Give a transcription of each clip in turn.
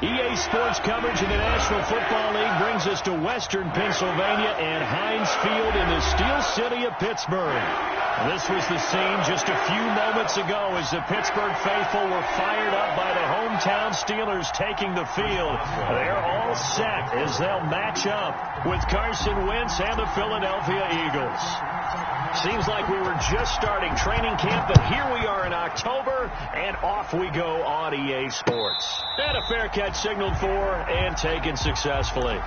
EA Sports coverage in the National Football League brings us to Western Pennsylvania and Heinz Field in the Steel City of Pittsburgh. This was the scene just a few moments ago as the Pittsburgh faithful were fired up by the hometown Steelers taking the field. They're all set as they'll match up with Carson Wentz and the Philadelphia Eagles. Seems like we were just starting training camp, but here we are in October, and off we go on EA Sports. And a fair catch signaled for and taken successfully.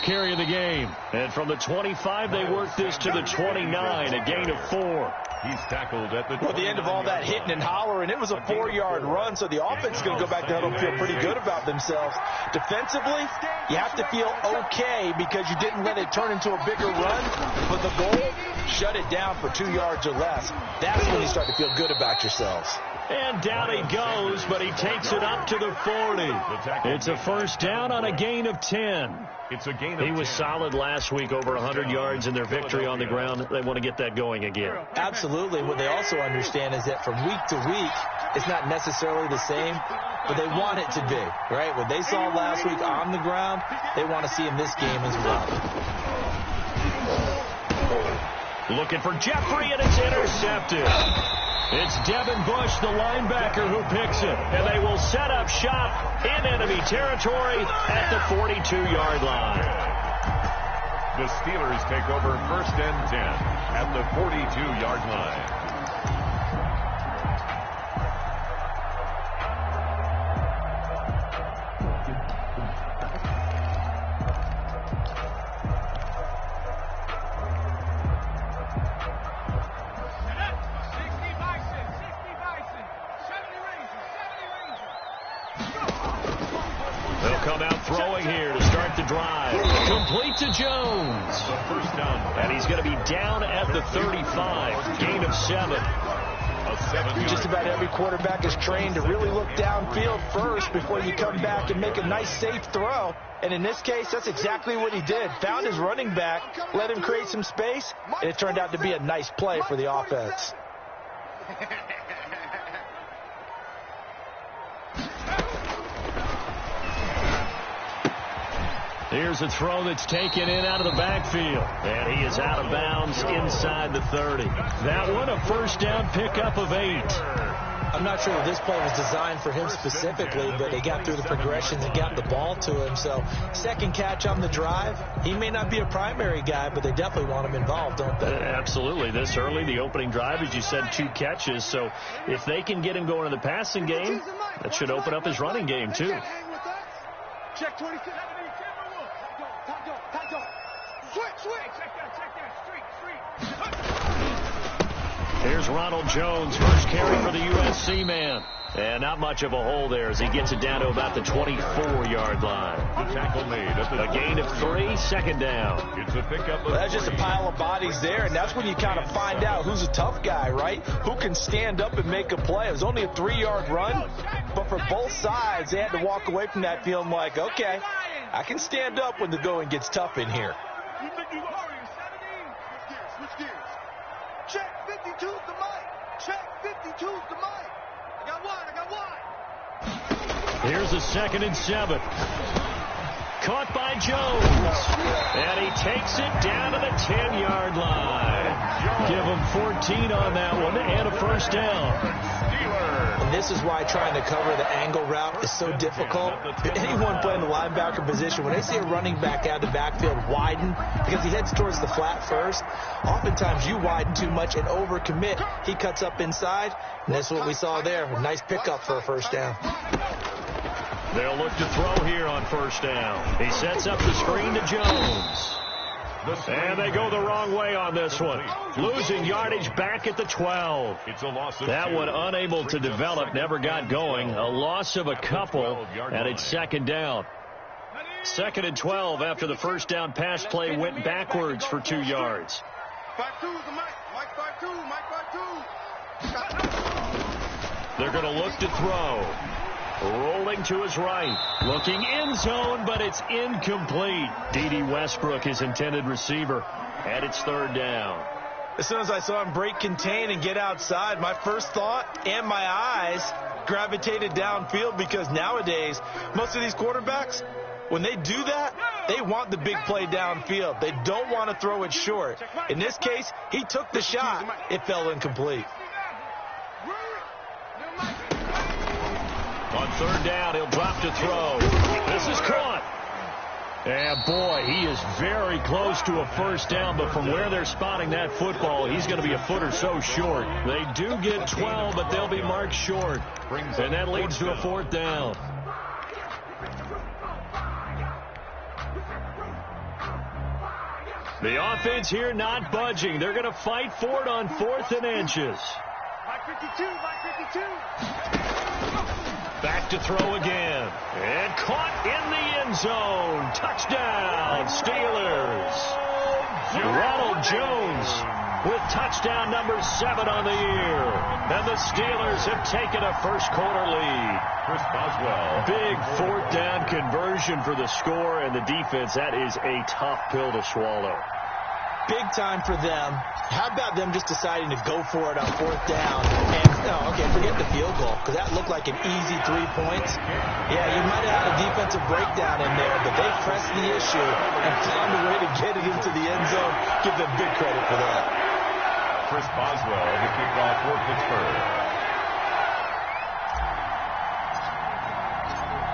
Carry of the game. And from the 25, they work this to the 29, a gain of 4. He's tackled at the Well, at the end of all that hitting and hollering, it was a 4-yard run, so the offense is going to go back there and feel pretty good about themselves. Defensively, you have to feel okay because you didn't let it turn into a bigger run, but the goal, shut it down for 2 yards or less. That's when you start to feel good about yourselves. And down he goes, but he takes it up to the 40. It's a first down on a gain of 10. He was solid last week, over 100 yards in their victory on the ground. They want to get that going again. Absolutely. What they also understand is that from week to week, it's not necessarily the same, but they want it to be, right? What they saw last week on the ground, they want to see in this game as well. Looking for Jeffrey, and it's intercepted. It's Devin Bush, the linebacker, who picks it. And they will set up shop in enemy territory at the 42-yard line. The Steelers take over 1st and 10 at the 42-yard line. To Jones. And he's going to be down at the 35. Gain of 7. Just about every quarterback is trained to really look downfield first before you come back and make a nice, safe throw. And in this case, that's exactly what he did. Found his running back, let him create some space, and it turned out to be a nice play for the offense. Here's a throw that's taken in out of the backfield. And he is out of bounds inside the 30. That one, a first down pickup of 8. I'm not sure that this play was designed for him specifically, but they got through the progressions and got the ball to him. So, second catch on the drive. He may not be a primary guy, but they definitely want him involved, don't they? Absolutely. This early, the opening drive, as you said, 2 catches. So, if they can get him going in the passing game, that should open up his running game, too. Check 27. Here's Ronald Jones, first carry for the USC man. And not much of a hole there as he gets it down to about the 24-yard line. The tackle made at the a gain of 3, second down. It's a pickup of that's just a pile of bodies there, and that's when you kind of find out who's a tough guy, right? Who can stand up and make a play. It was only a 3-yard run, but for both sides, they had to walk away from that feeling like, okay, I can stand up when the going gets tough in here. Switch gears. Check 52's the mic. Check 52's the mic. I got one. Here's a 2nd and 7. Caught by Jones. And he takes it down to the 10-yard line. Give him 14 on that one and a first down. And this is why trying to cover the angle route is so difficult. Anyone playing the linebacker position, when they see a running back out of the backfield widen, because he heads towards the flat first, oftentimes you widen too much and overcommit. He cuts up inside, and that's what we saw there. A nice pickup for a first down. They'll look to throw here on first down. He sets up the screen to Jones. And they go the wrong way on this one. Losing yardage back at the 12. It's a loss of That 2. one unable to develop, never got going. A loss of a couple, and it's second down. Second and 12 after the first down pass play went backwards for 2 yards. 5-2 is the Mike. Mike 5-2. Mike 5-2. They're going to look to throw. Rolling to his right. Looking end zone, but it's incomplete. D.D. Westbrook, his intended receiver. And it's third down. As soon as I saw him break contain and get outside, my first thought and my eyes gravitated downfield, because nowadays, most of these quarterbacks, when they do that, they want the big play downfield. They don't want to throw it short. In this case, he took the shot. It fell incomplete. On third down, he'll drop to throw. This is caught. And boy, he is very close to a first down, but from where they're spotting that football, he's going to be a foot or so short. They do get 12, but they'll be marked short. And that leads to a fourth down. The offense here not budging. They're going to fight for it on 4th and inches. Mike 52. Mike 52. Back to throw again. And caught in the end zone. Touchdown, Steelers. Ronald Jones with touchdown number 7 on the year. And the Steelers have taken a first-quarter lead. Chris Boswell. Big fourth down conversion for the score, and the defense, that is a tough pill to swallow. Big time for them. How about them just deciding to go for it on 4th down? And, forget the field goal, because that looked like an easy 3 points. Yeah, you might have had a defensive breakdown in there, but they pressed the issue and found a way to get it into the end zone. Give them big credit for that. Chris Boswell, the kickoff for Pittsburgh.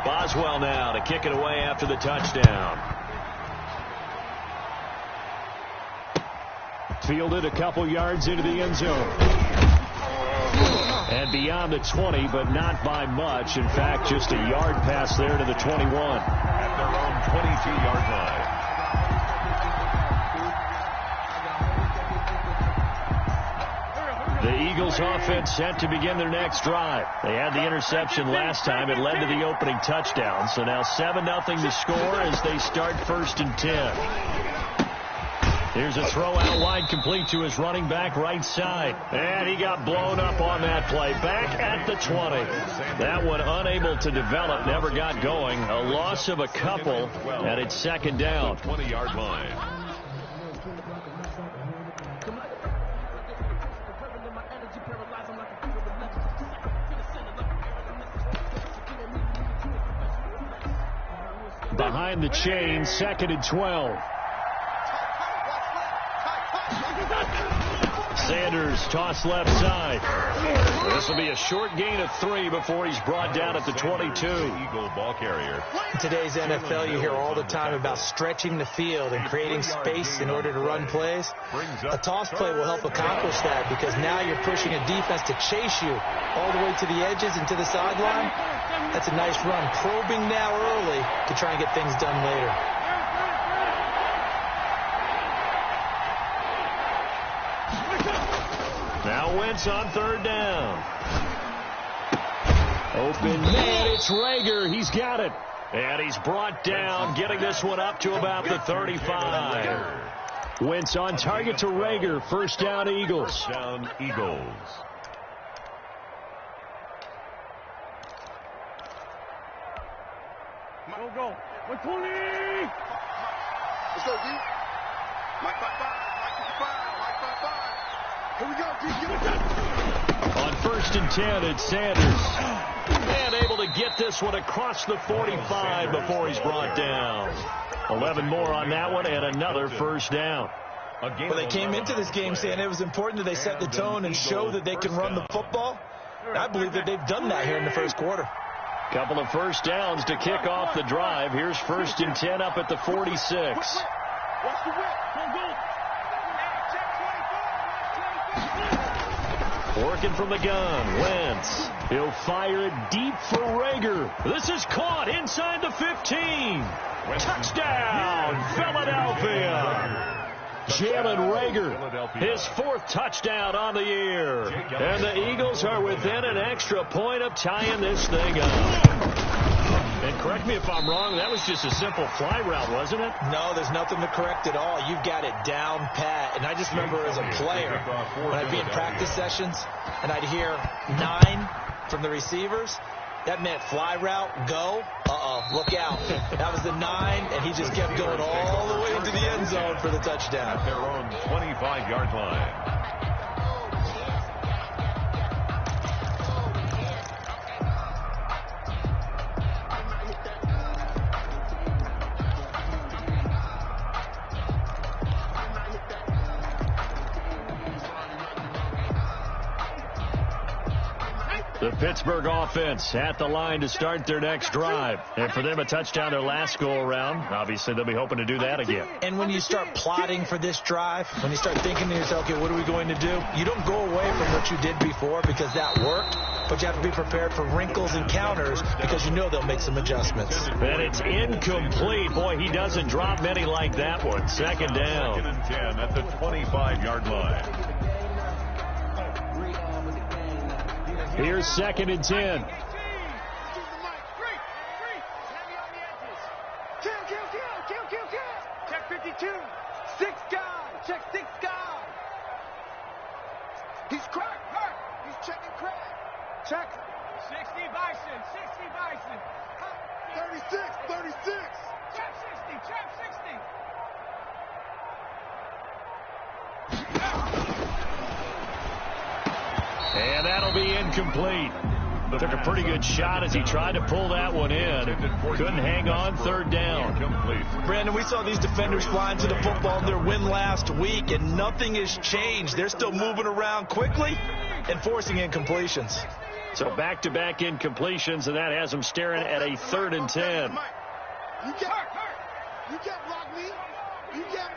Boswell now to kick it away after the touchdown. Fielded a couple yards into the end zone. And beyond the 20, but not by much. In fact, just a yard pass there to the 21. At their own 22-yard line. The Eagles offense set to begin their next drive. They had the interception last time. It led to the opening touchdown. So now 7-0 to score as they start 1st and 10. Here's a throw out wide, complete to his running back right side. And he got blown up on that play. Back at the 20. That one unable to develop, never got going. A loss of a couple, and it's second down. 20-yard line. Behind the chain, 2nd and 12. Sanders toss left side. This will be a short gain of 3 before he's brought down at the 22. Eagle ball carrier. In today's NFL, you hear all the time about stretching the field and creating space in order to run plays. A toss play will help accomplish that, because now you're pushing a defense to chase you all the way to the edges and to the sideline. That's a nice run. Probing now early to try and get things done later. Now Wentz on 3rd down. Open man, it's Rager. He's got it. And he's brought down, getting this one up to about the 35. Wentz on target to Rager. First down, Eagles. First down, Eagles. Go. 120. Let's go, D. Mike 55. Mike 55. Mike 55. Here we go, D. Give it that. On 1st and 10, it's Sanders. And able to get this one across the 45 before he's brought down. 11 more on that one, and another first down. Well, they came into this game saying it was important that they set the tone and show that they can run the football. I believe that they've done that here in the first quarter. Couple of first downs to kick off the drive. Here's 1st and 10 up at the 46. Watch the whip. Go. Working from the gun, Wentz. He'll fire it deep for Rager. This is caught inside the 15. Touchdown, Philadelphia. Jalen Reagor, his 4th touchdown on the year. And the Eagles are within an extra point of tying this thing up. And correct me if I'm wrong, that was just a simple fly route, wasn't it? No, there's nothing to correct at all. You've got it down pat. And I just remember as a player, when I'd be in practice sessions, and I'd hear 9 from the receivers, that meant fly route, go, look out. That was the 9, and he just kept going all the way into the end zone for the touchdown. At their own 25-yard line. The Pittsburgh offense at the line to start their next drive. And for them, a touchdown their last go-around. Obviously, they'll be hoping to do that again. And when you start plotting for this drive, when you start thinking to yourself, okay, what are we going to do? You don't go away from what you did before because that worked, but you have to be prepared for wrinkles and counters because you know they'll make some adjustments. And it's incomplete. Boy, he doesn't drop many like that one. Second down. 2nd and 10 at the 25-yard line. Here's 2nd and 10. Check 52. 6 guy. Check 6 guy. He's cracked. Hurt. He's checking crack. Check. 60 Bison. 60 Bison. 36. 36. Check 60. Check 60. And that'll be incomplete. Took a pretty good shot as he tried to pull that one in. Couldn't hang on. 3rd down. Brandon, we saw these defenders flying to the football in their win last week, and nothing has changed. They're still moving around quickly and forcing incompletions. So back-to-back incompletions, and that has them staring at a 3rd and 10. You can't block me. You can't.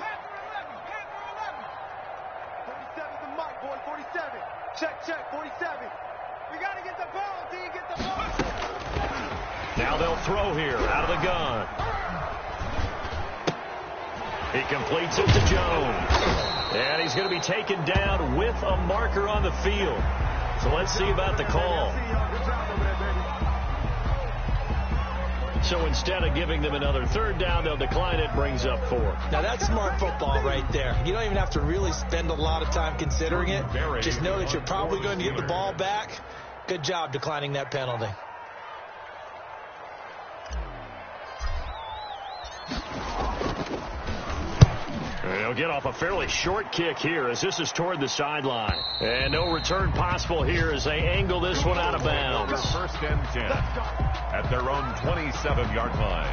47 the mic, boy. 47. Check. 47. We got to get the ball, D. Get the ball. Now they'll throw here out of the gun. He completes it to Jones. And he's going to be taken down with a marker on the field. So let's see about the call. So instead of giving them another 3rd down, they'll decline it, brings up 4. Now that's smart football right there. You don't even have to really spend a lot of time considering it. Just know that you're probably going to get the ball back. Good job declining that penalty. They'll get off a fairly short kick here as this is toward the sideline. And no return possible here as they angle this one out of bounds. 1st and 10 at their own 27-yard line.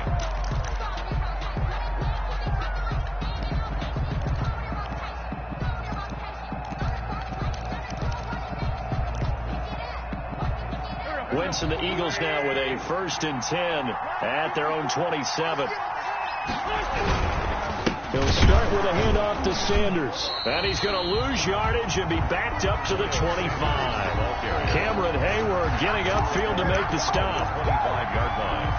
Wentz and the Eagles now with a 1st and 10 at their own 27. He'll start with a handoff to Sanders. And he's going to lose yardage and be backed up to the 25. Cameron Hayward getting upfield to make the stop. 25-yard line.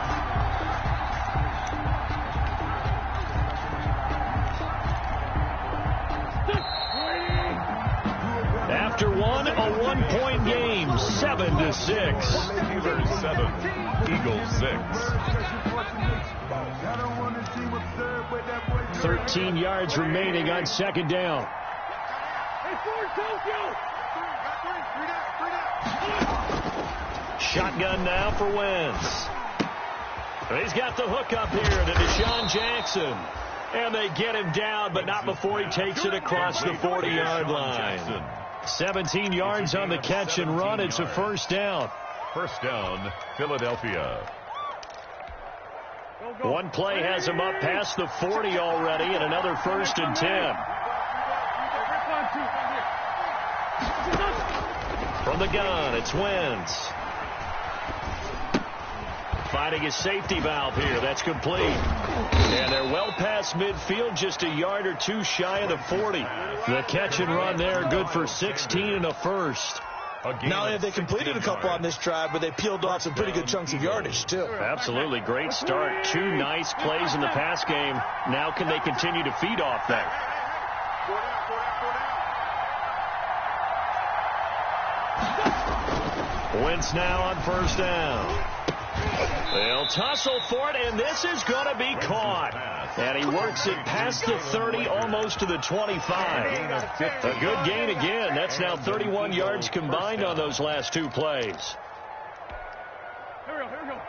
After one, a one-point game, 7-6. Steelers 7, Eagles 6. 13 yards remaining on 2nd down. Shotgun now for Wentz. He's got the hook up here to Deshaun Jackson. And they get him down, but not before he takes it across the 40-yard line. 17 yards on the catch and run. It's a 1st down. 1st down, Philadelphia. One play has him up past the 40 already, and another 1st and 10. From the gun, it's Wentz. Finding a safety valve here. That's complete. And they're well past midfield, just a yard or 2 shy of the 40. The catch and run there, good for 16 and a 1st. Not only have they completed a couple on this drive, but they peeled off some pretty good chunks of yardage, too. Absolutely. Great start. 2 nice plays in the pass game. Now can they continue to feed off that? Wentz now on first down. They'll tussle for it, and this is going to be caught. And he works it past the 30, almost to the 25. A good gain again. That's now 31 yards combined on those last two plays. Here we go.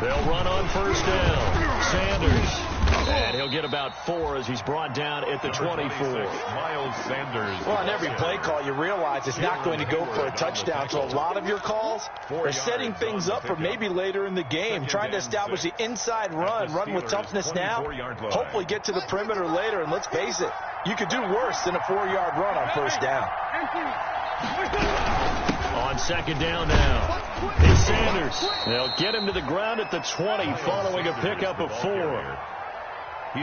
They'll run on first down. Sanders. And he'll get about 4 as he's brought down at the 24. Miles Sanders. Well, on every play call, you realize it's not going to go for a touchdown. So a lot of your calls are setting things up for maybe later in the game, trying to establish the inside run with toughness now, hopefully get to the perimeter later. And let's face it, you could do worse than a 4-yard run on first down. On second down now, it's Sanders. They'll get him to the ground at the 20 following a pickup of 4.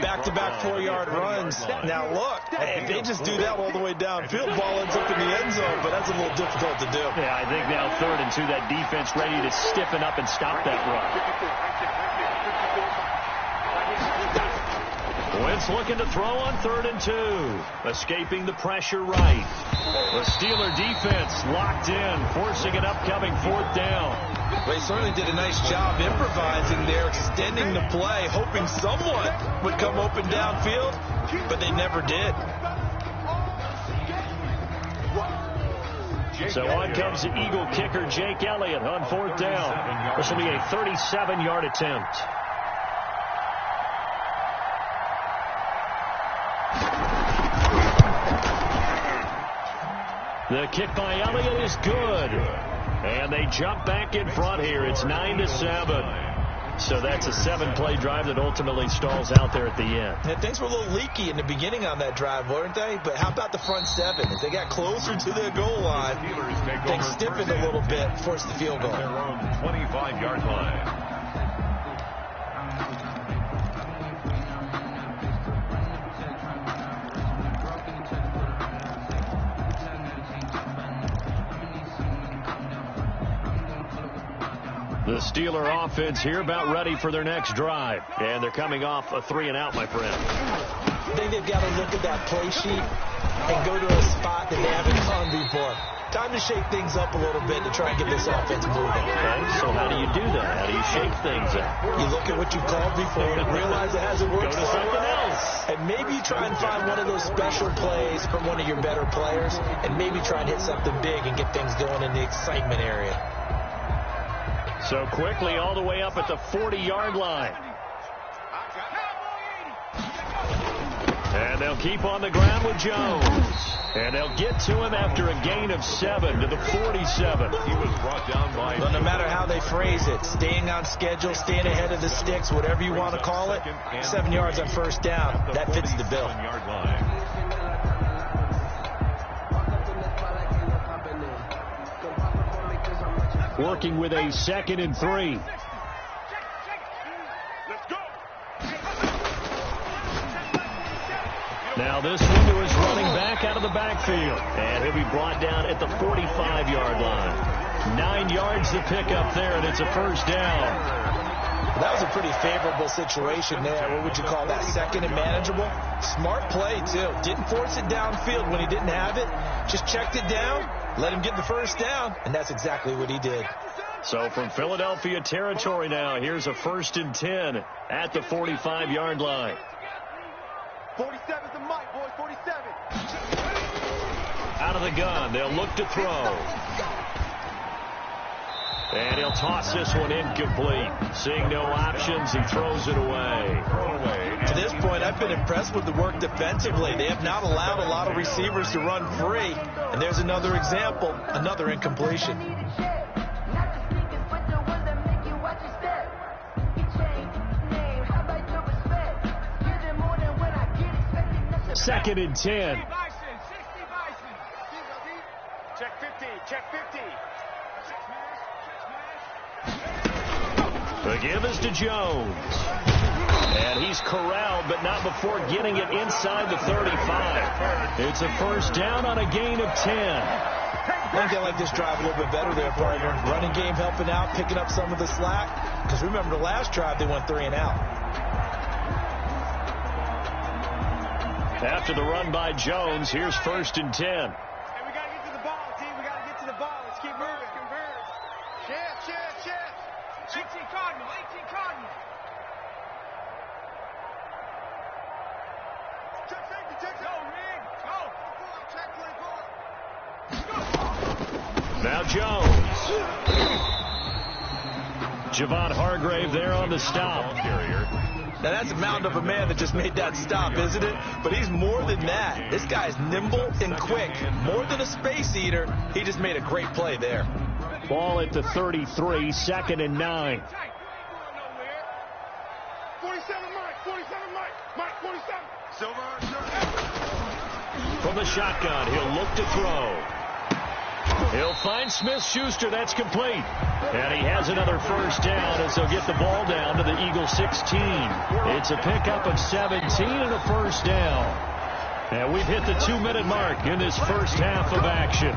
Back-to-back 4-yard runs. Now, look, if they just do that all the way downfield, ball ends up in the end zone, but that's a little difficult to do. Yeah, I think now 3rd and 2, that defense ready to stiffen up and stop that run. Wentz looking to throw on 3rd and 2. Escaping the pressure right. The Steeler defense locked in, forcing an upcoming 4th down. Well, he certainly did a nice job improvising there, extending the play, hoping someone would come open downfield, but they never did. So on comes the Eagle kicker, Jake Elliott, on 4th down. This will be a 37-yard attempt. The kick by Elliott is good. And they jump back in front here. It's 9-7. So that's a 7-play drive that ultimately stalls out there at the end. And things were a little leaky in the beginning on that drive, weren't they? But how about the front 7? As they got closer to their goal line, things stiffened a little bit, forced the field goal. Their own 25-yard line. The Steeler offense here about ready for their next drive. And they're coming off a 3-and-out, my friend. I think they've got to look at that play sheet and go to a spot that they haven't gone before. Time to shake things up a little bit to try and get this offense moving. Okay, so how do you do that? How do you shake things up? You look at what you've called before and realize it hasn't worked Go to something else. And maybe you try and find one of those special plays from one of your better players, and maybe try and hit something big and get things going in the excitement area. So quickly all the way up at the 40-yard line. And they'll keep on the ground with Jones. And they'll get to him after a gain of 7 to the 47. He was brought down by... Well, no matter how they phrase it, staying on schedule, staying ahead of the sticks, whatever you want to call it, 7 yards on first down, that fits the bill. Working with a 2nd and 3. Now this window is running back out of the backfield. And he'll be brought down at the 45-yard line. 9 yards to pick up there, and it's a first down. That was a pretty favorable situation there. What would you call that? 2nd and manageable? Smart play, too. Didn't force it downfield when he didn't have it. Just checked it down, let him get the first down, and that's exactly what he did. So from Philadelphia territory now, here's a 1st and 10 at the 45-yard line. 47's the mic, boys, 47. Out of the gun, they'll look to throw. And he'll toss this one incomplete. Seeing no options, he throws it away. To this point, I've been impressed with the work defensively. They have not allowed a lot of receivers to run free. And there's another example, another incompletion. 2nd and 10. Check 50, check 50. The give is to Jones. And he's corralled, but not before getting it inside the 35. It's a first down on a gain of 10. I think they like this drive a little bit better there, partner. Running game helping out, picking up some of the slack. Because remember, the last drive, they went 3 and out. After the run by Jones, here's 1st and 10. Hey, we got to get to the ball, team. We got to get to the ball. Let's keep moving. Converge. Shift. 18 Cardinal. Check safety. Go, Rig. Go. Check play ball. Now Jones. Javon Hargrave there on the stop. Now, that's a mound of a man that just made that stop, isn't it? But he's more than that. This guy's nimble and quick. More than a space eater. He just made a great play there. Ball at the 33, 2nd and 9. 47, Mike, 47. Silver. From the shotgun, he'll look to throw. He'll find Smith-Schuster. That's complete. And he has another 1st down as they'll get the ball down to the Eagles 16. It's a pickup of 17 and a 1st down. And we've hit the 2-minute mark in this first half of action.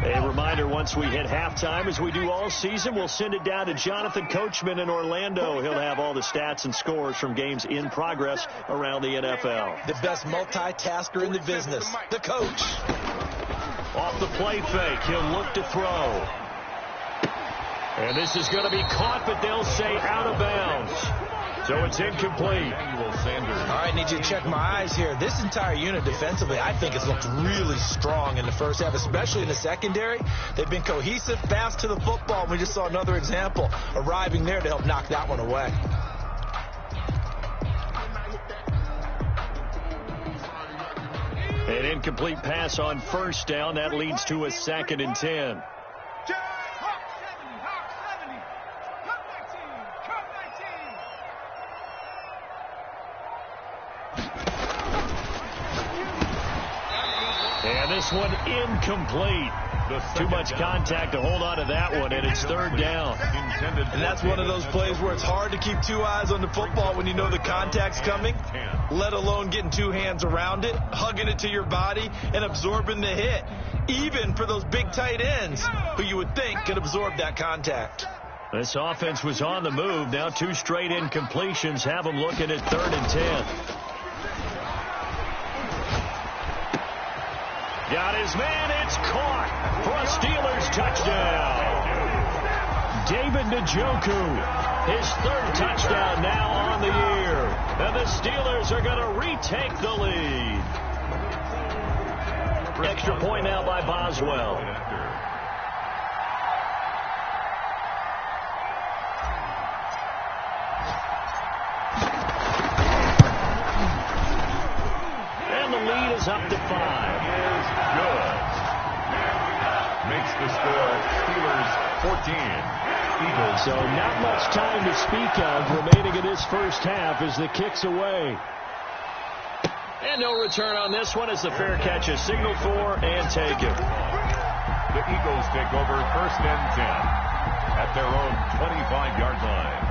A reminder, once we hit halftime, as we do all season, we'll send it down to Jonathan Coachman in Orlando. He'll have all the stats and scores from games in progress around the NFL. The best multitasker in the business, the coach. Off the play fake, he'll look to throw. And this is going to be caught, but they'll say out of bounds. So it's incomplete. All right, need you to check my eyes here. This entire unit defensively, I think, has looked really strong in the first half, especially in the secondary. They've been cohesive, fast to the football, and we just saw another example arriving there to help knock that one away. An incomplete pass on 1st down. That leads to a 2nd and 10. And this one incomplete. Too much contact to hold on to that one, and it's 3rd down. And that's one of those plays where it's hard to keep 2 eyes on the football when you know the contact's coming, let alone getting 2 hands around it, hugging it to your body, and absorbing the hit, even for those big tight ends who you would think could absorb that contact. This offense was on the move. Now 2 straight incompletions have them looking at 3rd and 10. Got his man. It's caught for a Steelers touchdown. David Njoku, his 3rd touchdown now on the year. And the Steelers are going to retake the lead. Extra point now by Boswell. And the lead is up to 5. Good. Makes the score Steelers 14. Eagles. So not much time to speak of remaining in this first half as the kick's away. And no return on this one as the fair catch is signaled for and taken. The Eagles take over 1st and 10 at their own 25-yard line.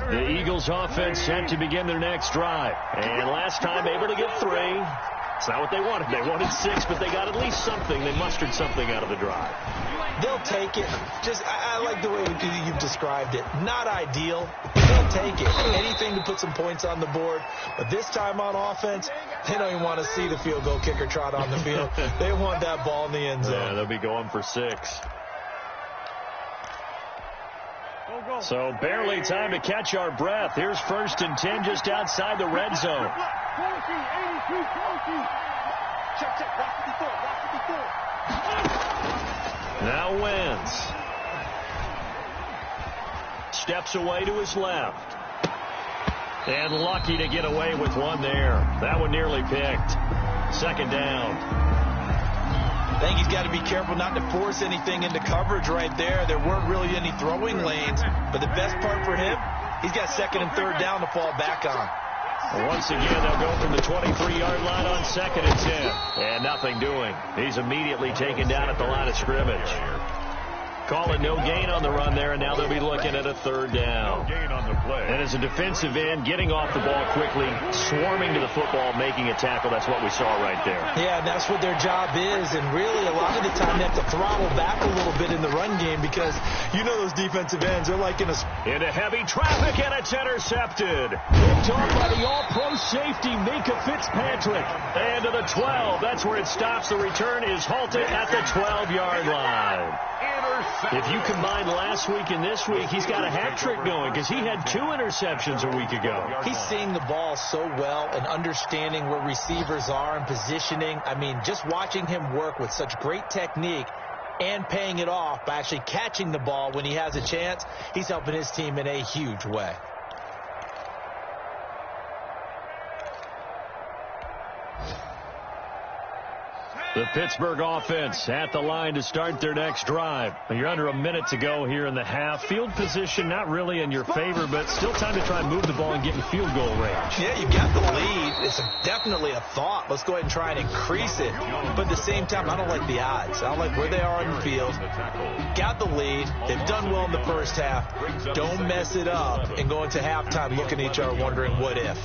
The Eagles offense set to begin their next drive. And last time able to get 3. It's not what they wanted. They wanted 6, but they got at least something. They mustered something out of the drive. They'll take it. I like the way you've described it. Not ideal. They'll take it. Anything to put some points on the board. But this time on offense, they don't even want to see the field goal kicker trot on the field. They want that ball in the end zone. Yeah, they'll be going for 6. So barely time to catch our breath. Here's 1st and 10 just outside the red zone. Now Wentz. Steps away to his left. And lucky to get away with one there. That one nearly picked. 2nd down. I think he's got to be careful not to force anything into coverage right there. There weren't really any throwing lanes, but the best part for him, he's got 2nd and 3rd down to fall back on. Once again, they'll go from the 23-yard line on 2nd and 10. And nothing doing. He's immediately taken down at the line of scrimmage. Call it no gain on the run there, and now they'll be looking at a 3rd down. No gain on the play. And as a defensive end, getting off the ball quickly, swarming to the football, making a tackle, that's what we saw right there. Yeah, and that's what their job is. And really, a lot of the time, they have to throttle back a little bit in the run game because you know those defensive ends, they're like in a... Into heavy traffic, and it's intercepted. Picked off by the all-pro safety, Minka Fitzpatrick. And to the 12. That's where it stops. The return is halted at the 12-yard line. If you combine last week and this week, he's got a hat trick going because he had 2 interceptions a week ago. He's seeing the ball so well and understanding where receivers are and positioning. I mean, just watching him work with such great technique and paying it off by actually catching the ball when he has a chance, he's helping his team in a huge way. The Pittsburgh offense at the line to start their next drive. You're under a minute to go here in the half. Field position not really in your favor, but still time to try and move the ball and get in field goal range. Yeah, you got the lead. It's definitely a thought. Let's go ahead and try and increase it. But at the same time, I don't like the odds. I don't like where they are in the field. Got the lead. They've done well in the first half. Don't mess it up and go into halftime looking at each other wondering what if.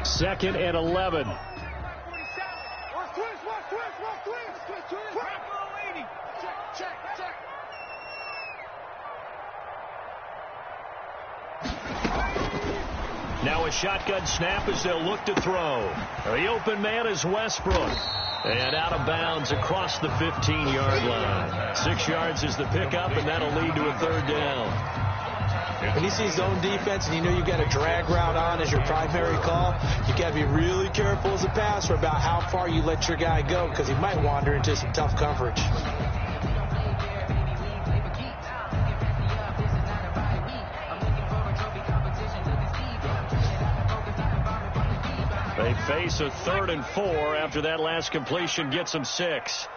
Second and 11. Now a shotgun snap as they'll look to throw. The open man is Westbrook. And out of bounds across the 15-yard line. 6 yards is the pickup, and that'll lead to a 3rd down. When you see zone defense and you know you've got a drag route on as your primary call, you got to be really careful as a passer about how far you let your guy go because he might wander into some tough coverage. They face a 3rd and 4 after that last completion gets them 6.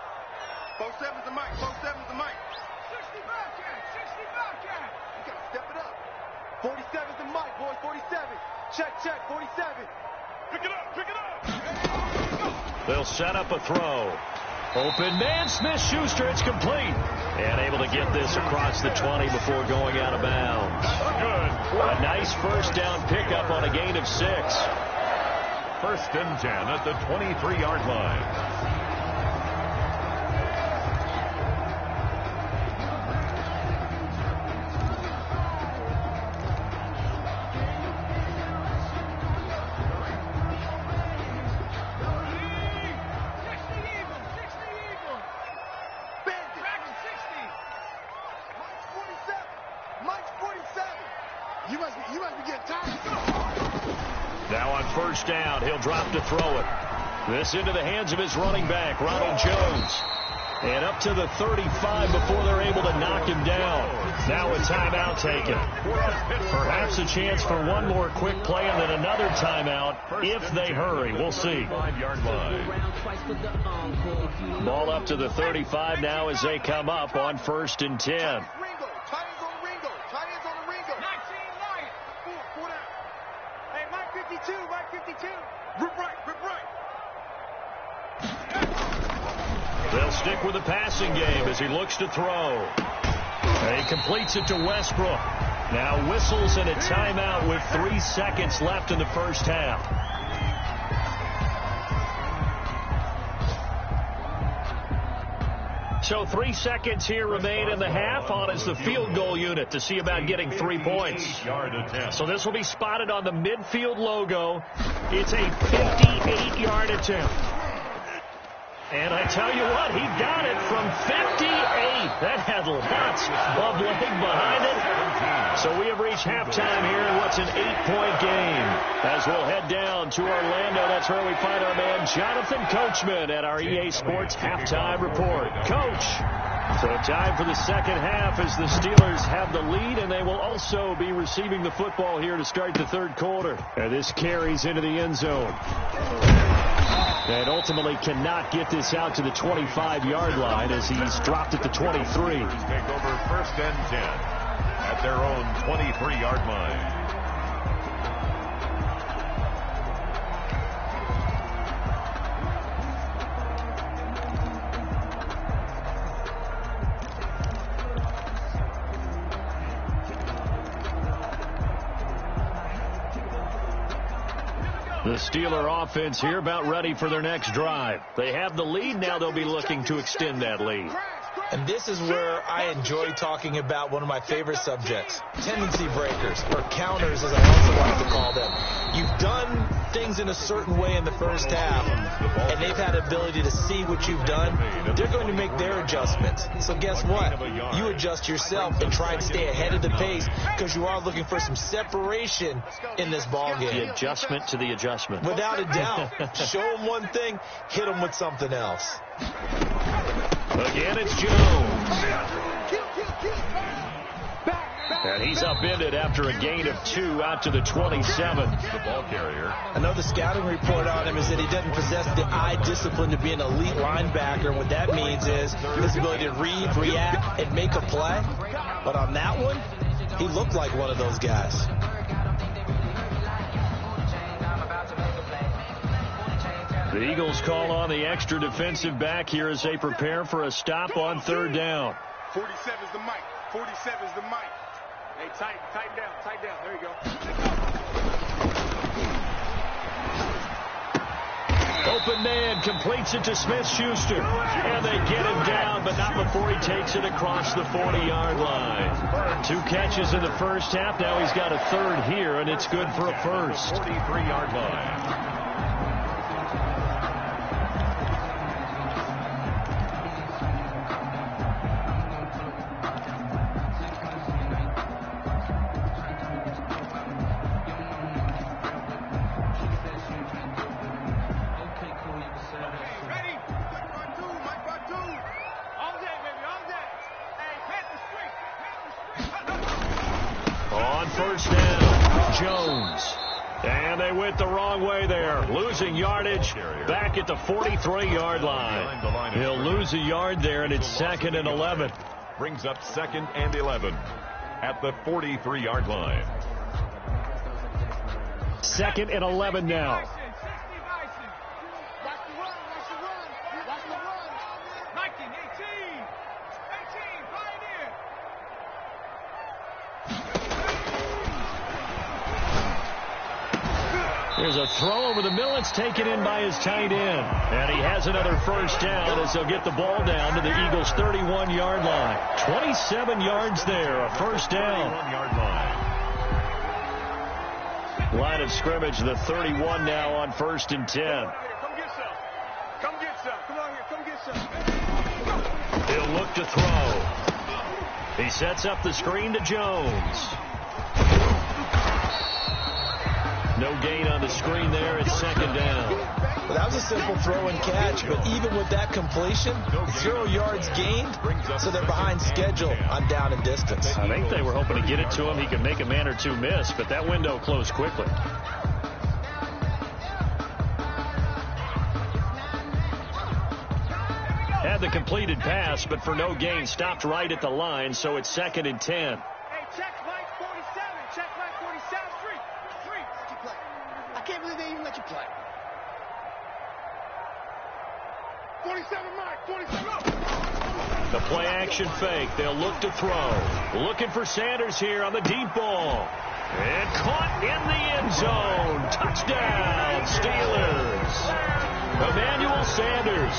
4-7's the mic. 4-7's the mic. 60 Bobcat. 60 Bobcat. You got to step it up. 47's the mic, boys. 47. Check. 47. Pick it up. Pick it up. They'll set up a throw. Open man, Smith-Schuster. It's complete. And able to get this across the 20 before going out of bounds. Good. A nice first down pickup on a gain of 6. 1st and 10 at the 23-yard line. Now on 1st down, he'll drop to throw it. This into the hands of his running back, Ronald Jones. And up to the 35 before they're able to knock him down. Now a timeout taken. Perhaps a chance for one more quick play and then another timeout if they hurry. We'll see. Ball up to the 35 now as they come up on 1st and 10. They'll stick with the passing game as he looks to throw. And he completes it to Westbrook. Now whistles and a timeout with 3 seconds left in the first half. So 3 seconds here remain in the half. On is the field goal unit to see about getting 3 points. So this will be spotted on the midfield logo. It's a 58-yard attempt. And I tell you what, he got it from 58. That had lots of leg behind it. So we have reached halftime here in what's an 8-point game. As we'll head down to Orlando, that's where we find our man Jonathan Coachman at our EA Sports Halftime Report. Coach. So time for the second half as the Steelers have the lead, and they will also be receiving the football here to start the third quarter. And this carries into the end zone. And ultimately cannot get this out to the 25-yard line as he's dropped at the 23. Take over first and 10 at their own 23-yard line. The Steeler offense here about ready for their next drive. They have the lead. Now they'll be looking to extend that lead. And this is where I enjoy talking about one of my favorite subjects, tendency breakers, or counters as I also like to call them. You've done things in a certain way in the first half, and they've had ability to see what you've done. They're going to make their adjustments. So guess what? You adjust yourself and try and stay ahead of the pace because you are looking for some separation in this ball game. The adjustment to the adjustment. Without a doubt. Show them one thing, hit them with something else. Again, it's Jones. And he's upended after a gain of 2 out to the 27. The ball carrier. I know the scouting report on him is that he doesn't possess the eye discipline to be an elite linebacker. What that means is his ability to read, react, and make a play. But on that one, he looked like one of those guys. The Eagles call on the extra defensive back here as they prepare for a stop on third down. 47's the mic. 47's the mic. Hey, tighten down. There you go. Open man completes it to Smith-Schuster. And they get him down, but not before he takes it across the 40-yard line. 2 catches in the first half. Now he's got a third here, and it's good for a first. 43-yard line. First down, Jones. And they went the wrong way there. Losing yardage back at the 43-yard line. He'll lose a yard there, and it's 2nd and 11. Brings up 2nd and 11 at the 43-yard line. 2nd and 11 now. There's a throw over the middle. It's taken in by his tight end. And he has another first down as they'll get the ball down to the Eagles' 31-yard line. 27 yards there, a first down. 31-yard line. Line of scrimmage, the 31 now on 1st and 10. Come get some. Come get some. Come on here. Come get some. He'll look to throw. He sets up the screen to Jones. No gain on the screen there. It's 2nd down. Well, that was a simple throw and catch, but even with that completion, 0 yards gained, so they're behind schedule on down and distance. I think they were hoping to get it to him. He could make a man or two miss, but that window closed quickly. Had the completed pass, but for no gain, stopped right at the line, so it's 2nd and 10. Hey, check Mike 47. Check Mike 47. Street. Let you play. I can't believe they even let you play. 47, Mike. 47. The play action fake. They'll look to throw. Looking for Sanders here on the deep ball. And caught in the end zone. Touchdown, Steelers. Emmanuel Sanders,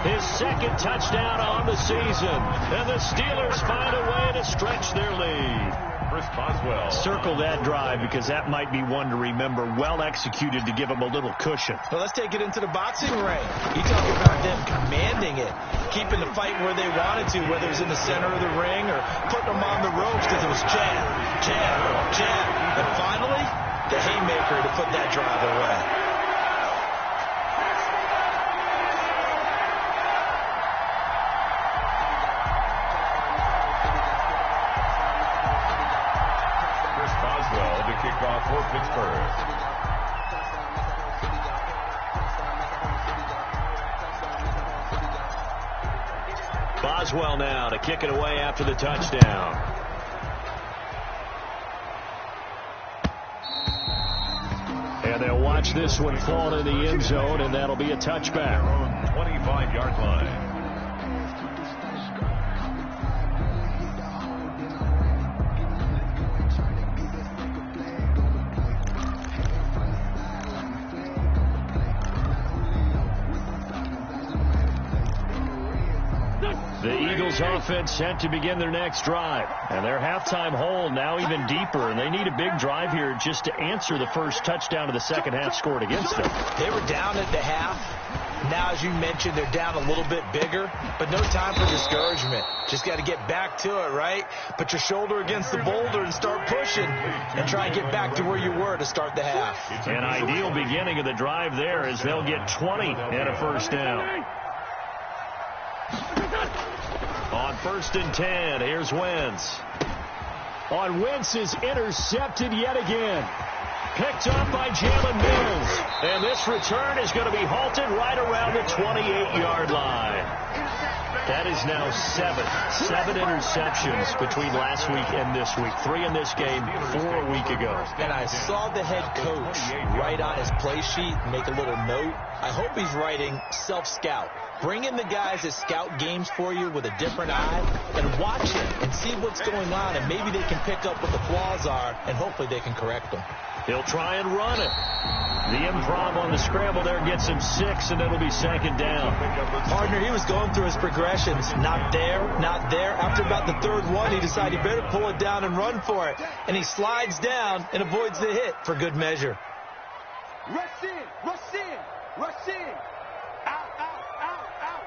his 2nd touchdown on the season. And the Steelers find a way to stretch their lead. Chris Boswell. Circle that drive because that might be one to remember. Well executed to give them a little cushion. Well, let's take it into the boxing ring. You talk about them commanding it, keeping the fight where they wanted to, whether it was in the center of the ring or putting them on the ropes because it was jab, and finally, the haymaker to put that drive away. now for Pittsburgh. Boswell now to kick it away after the touchdown. And they'll watch this one fall in the end zone, and that'll be a touchback. Their own 25-yard line. The Eagles offense set to begin their next drive. And their halftime hole now even deeper. And they need a big drive here just to answer the first touchdown of the second half scored against them. They were down at the half. Now, as you mentioned, they're down a little bit bigger. But no time for discouragement. Just got to get back to it, right? Put your shoulder against the boulder and start pushing. And try and get back to where you were to start the half. An ideal beginning of the drive there as they'll get 20 and a first down. On 1st and 10, here's Wentz. Wentz is intercepted yet again. Picked up by Jalen Mills. And this return is going to be halted right around the 28-yard line. That is now seven interceptions between last week and this week. 3 in this game, 4 a week ago. And I saw the head coach write on his play sheet, make a little note. I hope he's writing self-scout. Bring in the guys that scout games for you with a different eye and watch it and see what's going on, and maybe they can pick up what the flaws are, and hopefully they can correct them. He'll try and run it. The improv on the scramble there gets him 6, and it'll be 2nd down. Partner, he was going through his progressions. Not there, not there. After about the 3rd one, he decided he better pull it down and run for it. And he slides down and avoids the hit for good measure. Rush in, rush in, rush in. Out, out, out, out.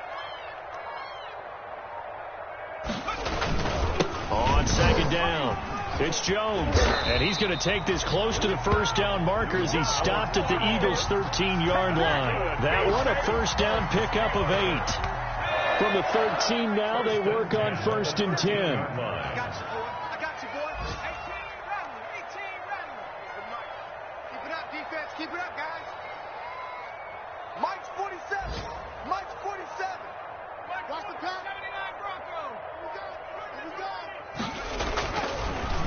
On 2nd down, it's Jones, and he's going to take this close to the first down marker as he stopped at the Eagles' 13-yard line. That one, a first down pickup of 8. From the 13 now, they work on 1st and 10. I got you, boy. 18 running. Keep it up, defense. Keep it up, guys. Mike's 47. Mike's 47. Watch the pass. 79 Broncos. Here we go.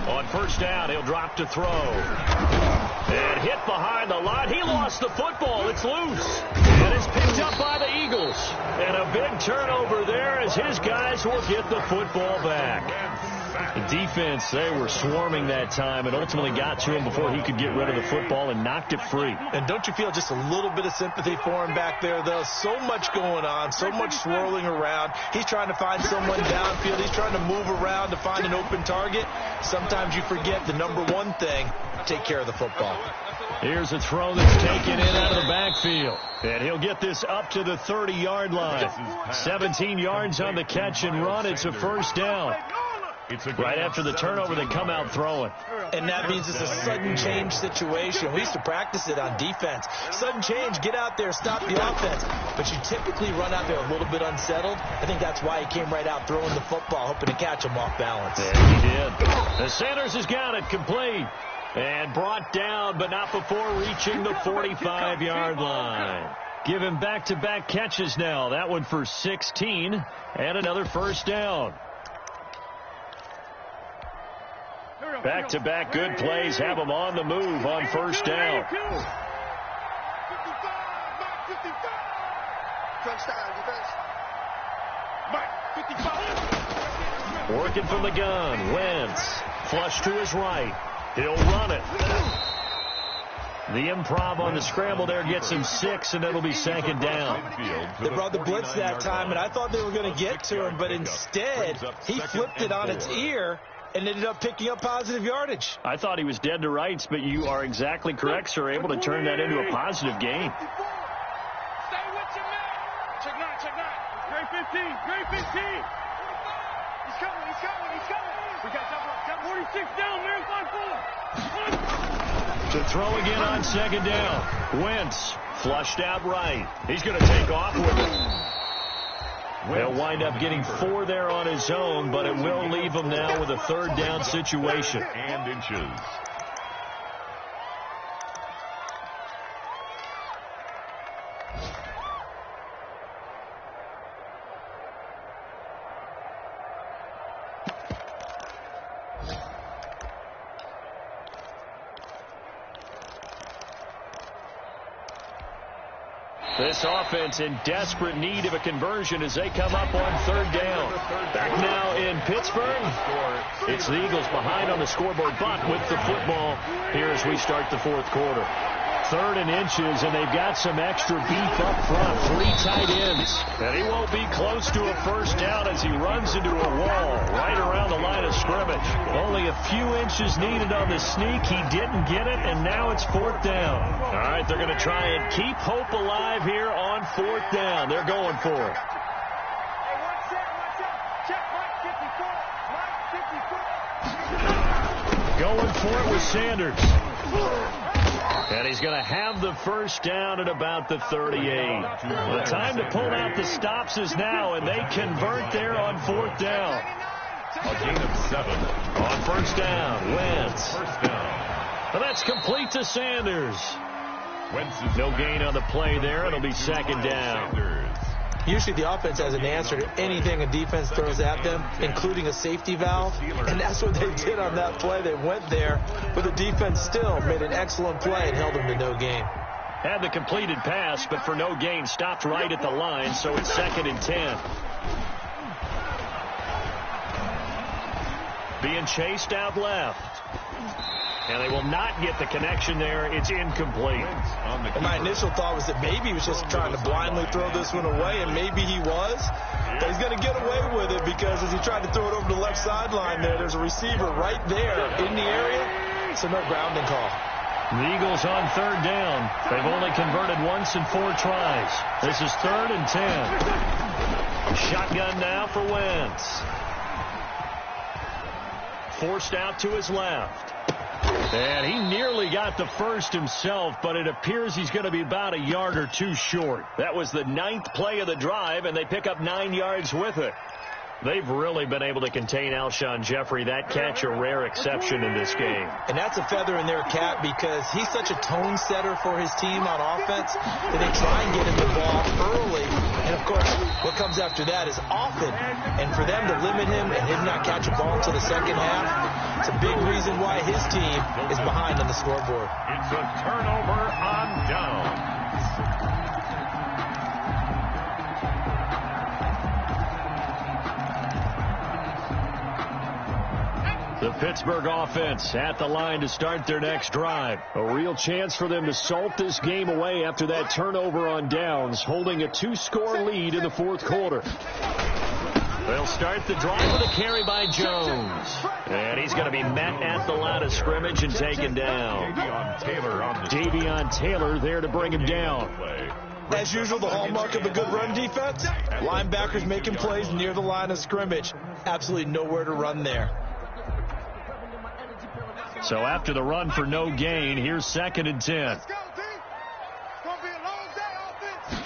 On 1st down, he'll drop to throw. And hit behind the line. He lost the football. It's loose. And it's picked up by the Eagles. And a big turnover there as his guys will get the football back. The defense, they were swarming that time and ultimately got to him before he could get rid of the football and knocked it free. And don't you feel just a little bit of sympathy for him back there, though? So much going on, so much swirling around. He's trying to find someone downfield. He's trying to move around to find an open target. Sometimes you forget the number one thing, take care of the football. Here's a throw that's taken in out of the backfield. And he'll get this up to the 30-yard line. 17 yards on the catch and run. It's a first down. Right after the turnover, they come out throwing. And that means it's a sudden change situation. We used to practice it on defense. Sudden change, get out there, stop the offense. But you typically run out there a little bit unsettled. I think that's why he came right out throwing the football, hoping to catch him off balance. Yeah, he did. The Sanders has got it complete. And brought down, but not before reaching the 45-yard line. Give him back-to-back catches now. That one for 16 and another first down. Back-to-back good plays have him on the move on first down. 55, Mike 55. Touchdown, defense. Mike 55. Working from the gun. Wentz. Flush to his right. He'll run it. The improv on the scramble there gets him 6, and it'll be 2nd down. They brought the blitz that time, and I thought they were going to get to him, but instead he flipped it on its ear and ended up picking up positive yardage. I thought he was dead to rights, but you are exactly correct, sir. Able to turn that into a positive gain. Stay with your man. Check 9, check 9. Grade 15, grade 15. He's coming, he's coming, he's coming. We got double 46 down, man, 5-4. To throw again on 2nd down. Wentz flushed out right. He's going to take off with it. He'll wind up getting 4 there on his own, but it will leave him now with a 3rd down situation. And inches. This offense in desperate need of a conversion as they come up on third down. Back now in Pittsburgh. It's the Eagles behind on the scoreboard, but with the football here as we start the fourth quarter. 3rd and inches, and they've got some extra beef up front. 3 tight ends. And he won't be close to a first down as he runs into a wall right around the line of scrimmage. Only a few inches needed on the sneak. He didn't get it, and now it's 4th down. All right, they're going to try and keep hope alive here on 4th down. They're going for it. Going for it with Sanders. And he's going to have the first down at about the 38. The time to pull out the stops is now, and they convert there on 4th down. A gain of 7. On first down, Wentz. First down. And that's complete to Sanders. Wentz is No gain on the play there. It'll be 2nd down. Sanders. Usually the offense has an answer to anything a defense throws at them, including a safety valve. And that's what they did on that play. They went there, but the defense still made an excellent play and held them to no gain. Had the completed pass, but for no gain, stopped right at the line, so it's 2nd and 10. Being chased out left. And they will not get the connection there. It's incomplete. And my initial thought was that maybe he was just trying to blindly throw this one away, and maybe he was. But he's going to get away with it because as he tried to throw it over the left sideline there's a receiver right there in the area, so no grounding call. The Eagles on 3rd down. They've only converted once in 4 tries. This is 3rd and 10. Shotgun now for Wentz. Forced out to his left. And he nearly got the first himself, but it appears he's going to be about a yard or 2 short. That was the 9th play of the drive, and they pick up 9 yards with it. They've really been able to contain Alshon Jeffrey. That catch a rare exception in this game. And that's a feather in their cap because he's such a tone setter for his team on offense that they try and get him the ball early. And, of course, what comes after that is often. And for them to limit him and him not catch a ball until the second half, it's a big reason why his team is behind on the scoreboard. It's a turnover on down. The Pittsburgh offense at the line to start their next drive. A real chance for them to salt this game away after that turnover on downs, holding a 2-score lead in the 4th quarter. They'll start the drive with a carry by Jones. And he's going to be met at the line of scrimmage and taken down. Davion Taylor there to bring him down. As usual, the hallmark of a good run defense, linebackers making plays near the line of scrimmage. Absolutely nowhere to run there. So after the run for no gain, here's 2nd and 10. Let's go, team. It's going to be a long day, offense.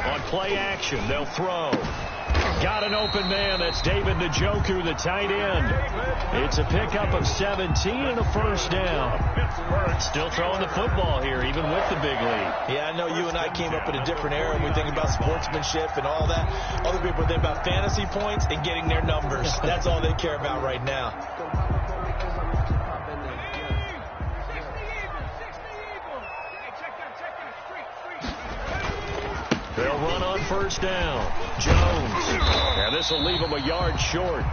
On play action, they'll throw. Got an open man. That's David Njoku, the tight end. It's a pickup of 17 and a first down. Still throwing the football here, even with the big lead. Yeah, I know you and I came up in a different era when we think about sportsmanship and all that. Other people think about fantasy points and getting their numbers. That's all they care about right now. They'll run on first down. Jones. And this will leave him a yard short.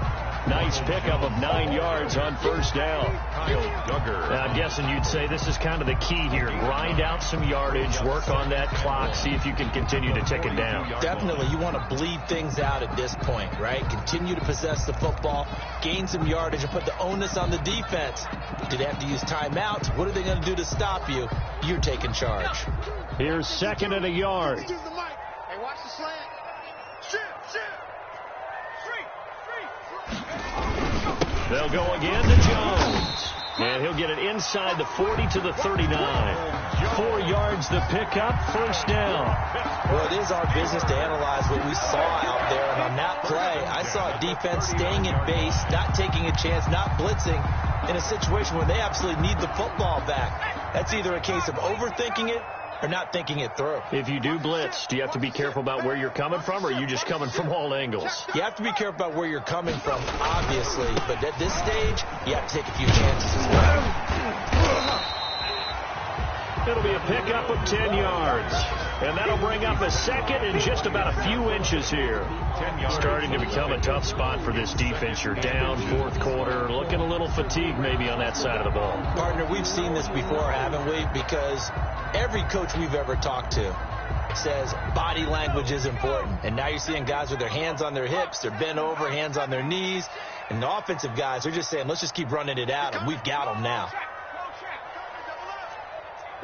Nice pickup of 9 yards on first down. I'm guessing you'd say this is kind of the key here. Grind out some yardage, work on that clock, see if you can continue to tick it down. Definitely. You want to bleed things out at this point, right? Continue to possess the football, gain some yardage, and put the onus on the defense. Do they have to use timeouts? What are they going to do to stop you? You're taking charge. Here's 2nd and a yard. Hey, watch the slant. Shit. They'll go again to Jones. And he'll get it inside the 40 to the 39. 4 yards the pickup, first down. Well, it is our business to analyze what we saw out there. And on that play, I saw a defense staying in base, not taking a chance, not blitzing in a situation where they absolutely need the football back. That's either a case of overthinking it or not thinking it through. If you do blitz, do you have to be careful about where you're coming from, or are you just coming from all angles? You have to be careful about where you're coming from, obviously, but at this stage, you have to take a few chances as well. It'll be a pickup of 10 yards. And that'll bring up a second and just about a few inches here. Starting to become a tough spot for this defense. You're down fourth quarter, looking a little fatigued maybe on that side of the ball. Partner, we've seen this before, haven't we? Because every coach we've ever talked to says body language is important. And now you're seeing guys with their hands on their hips, they're bent over, hands on their knees. And the offensive guys are just saying, let's just keep running it out, and we've got them now.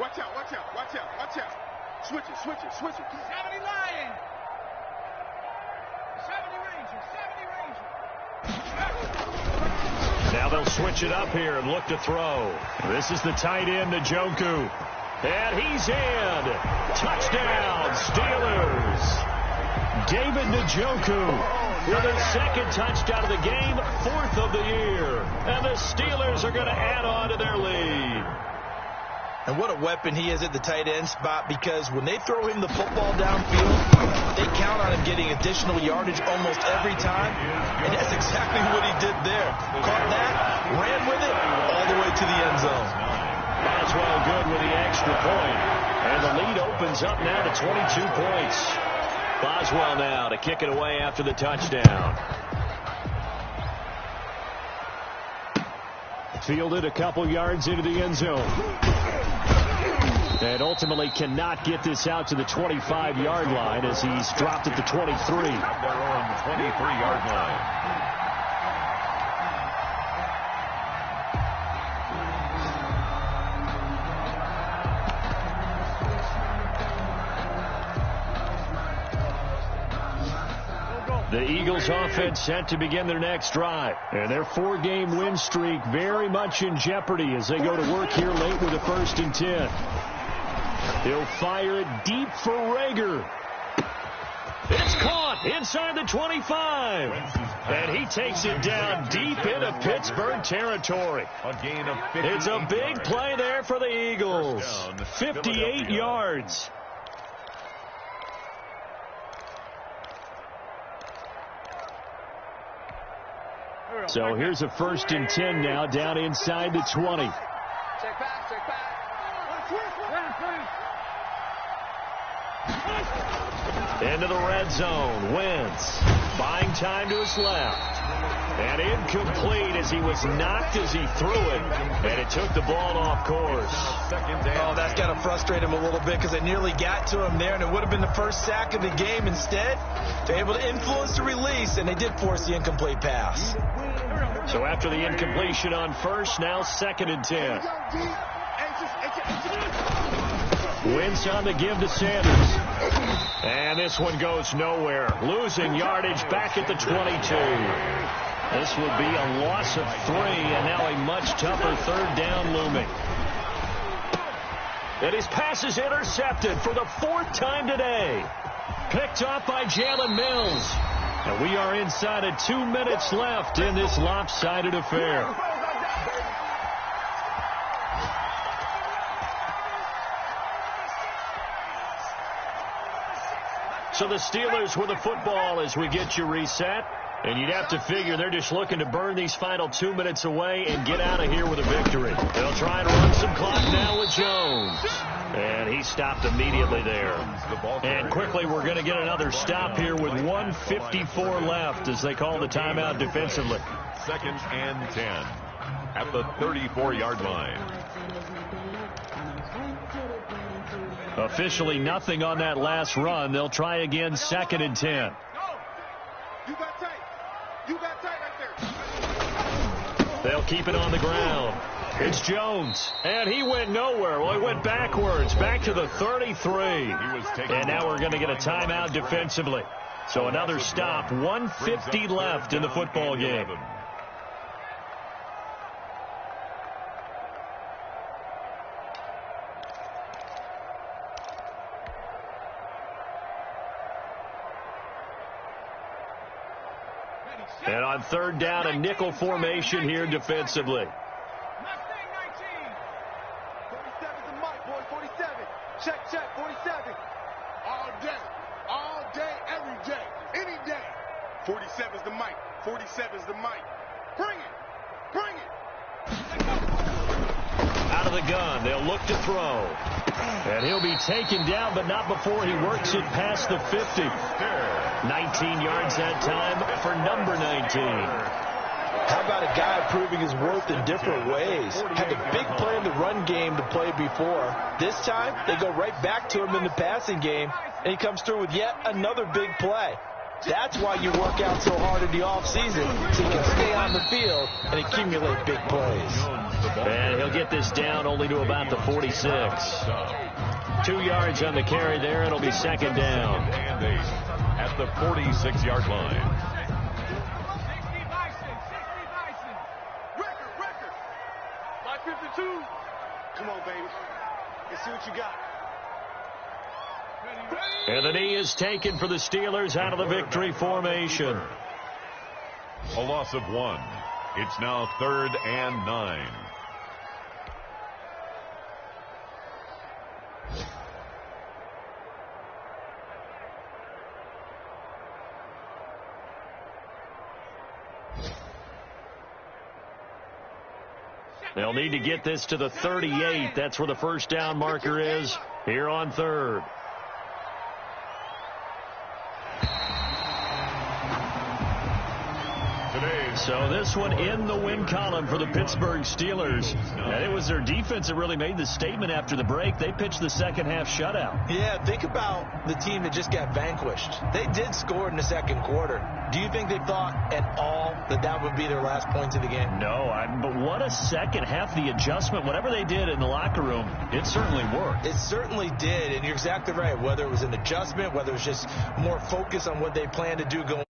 Watch out, watch out, watch out, watch out. Switch it, switch it, switch it. 70 Lion. 70 Ranger, 70 Ranger. Now they'll switch it up here and look to throw. This is the tight end, Njoku. And he's in. Touchdown, Steelers. David Njoku with his second touchdown of the game, fourth of the year. And the Steelers are going to add on to their lead. And what a weapon he is at the tight end spot, because when they throw him the football downfield, they count on him getting additional yardage almost every time. And that's exactly what he did there. Caught that, ran with it, all the way to the end zone. Boswell good with the extra point. And the lead opens up now to 22 points. Boswell now to kick it away after the touchdown. Fielded a couple yards into the end zone. And ultimately cannot get this out to the 25-yard line as he's dropped at the 23. At their own 23-yard line. The Eagles offense set to begin their next drive. And their 4-game win streak very much in jeopardy as they go to work here late with a 1st and 10. He'll fire it deep for Rager. It's caught inside the 25. And he takes it down deep into Pittsburgh territory. It's a big play there for the Eagles. 58 yards. So here's a 1st and 10 now down inside the 20. Check back, check back. Into the red zone. Wentz buying time to his left. And incomplete as he was knocked as he threw it. And it took the ball off course. Oh, that's got to frustrate him a little bit because they nearly got to him there, and it would have been the first sack of the game. Instead, they're able to influence the release, and they did force the incomplete pass. So after the incompletion on first, now 2nd and 10. Wentz on the give to Sanders. And this one goes nowhere. Losing yardage back at the 22. This will be a loss of 3, and now a much tougher 3rd down looming. And his pass is intercepted for the 4th time today. Picked off by Jalen Mills. And we are inside of 2 minutes left in this lopsided affair. So the Steelers with the football as we get you reset. And you'd have to figure they're just looking to burn these final 2 minutes away and get out of here with a victory. They'll try and run some clock now with Jones. And he stopped immediately there. And quickly we're going to get another stop here with 1:54 left as they call the timeout defensively. 2nd and 10 at the 34-yard line. Officially nothing on that last run. They'll try again 2nd and 10. You got tight. You got tight right there. They'll keep it on the ground. It's Jones. And he went nowhere. Well, he went backwards, back to the 33. And now we're going to get a timeout defensively. So another stop. 1:50 left in the football game. And on 3rd down, a nickel formation here defensively. 47's the mic, boy. 47. Check, check. 47. All day, every day, any day. 47's the mic. 47's the mic. Bring it. Bring it. Out of the gun. They'll look to throw. And he'll be taken down, but not before he works it past the 50. 19 yards that time for number 19. How about a guy proving his worth in different ways? Had a big play in the run game to play before. This time, they go right back to him in the passing game, and he comes through with yet another big play. That's why you work out so hard in the offseason, so you can stay on the field and accumulate big plays. And he'll get this down only to about the 46. 2 yards on the carry there. It'll be second down. And 8 at the 46-yard line. Record. 552. Come on, baby. Let's see what you got. And the knee is taken for the Steelers out of the victory formation. A loss of 1. It's now 3rd and 9. They'll need to get this to the 38. That's where the first down marker is here on 3rd. So this one in the win column for the Pittsburgh Steelers. And it was their defense that really made the statement after the break. They pitched the second half shutout. Yeah, think about the team that just got vanquished. They did score in the second quarter. Do you think they thought at all that that would be their last points of the game? No, but what a second half. The adjustment, whatever they did in the locker room, it certainly worked. It certainly did, and you're exactly right. Whether it was an adjustment, whether it was just more focus on what they planned to do going